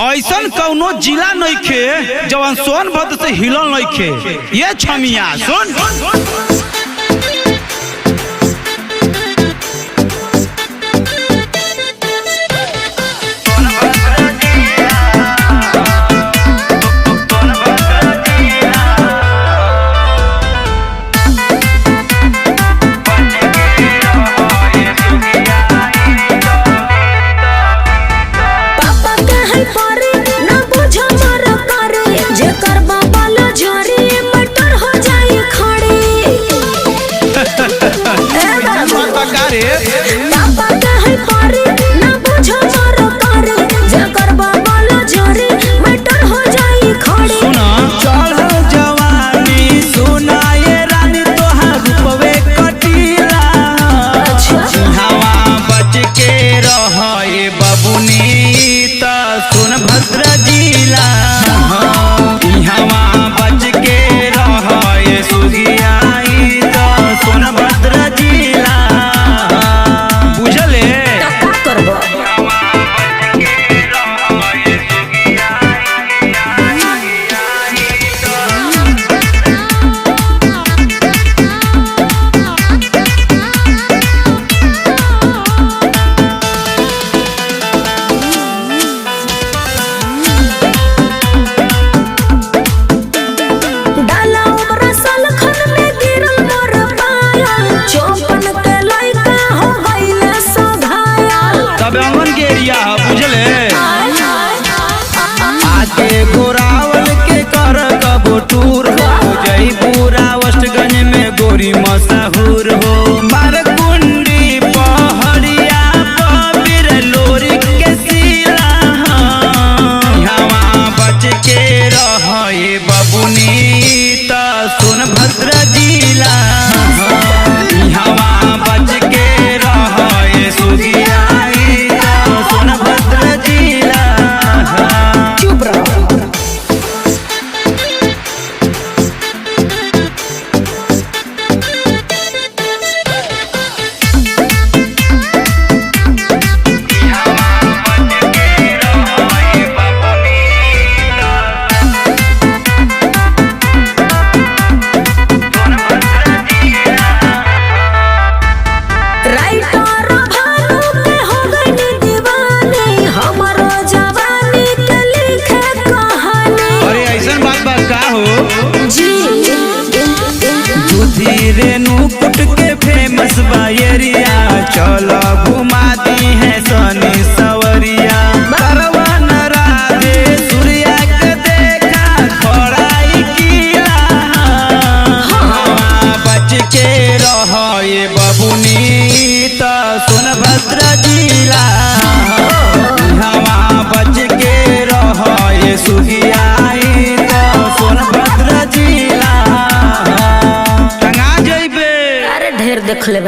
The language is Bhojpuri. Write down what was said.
ऐसन कौनो जिला नइखे जवन सोनभद्र से हिलल नइखे। ये छमिया सुन सोनभद्र जिला बच के रहे सुगियाई तो सोनभद्र जिला बुझले गोरावल के कर कबो टूर हो जई पूरा वेस्टगंज में गोरी मशहूर हो मारकुंडी पहड़िया पबीर लोरी के सिला यहाँ बच के रहे बबुनी तो सोनभद्र जिला यहाँ बच के रहे सुगियाई तो सोनभद्र जिला रेनू कुट के फेमस बायरिया चलो घुमाती है सनी सवरिया परवन राधे सूर्या के देखा खड़ाई किला बच के रहे बबुनी तो सोनभद्र जिला हवा बच के रहे सुगियाई तो सोनभद्र जिला देख ले।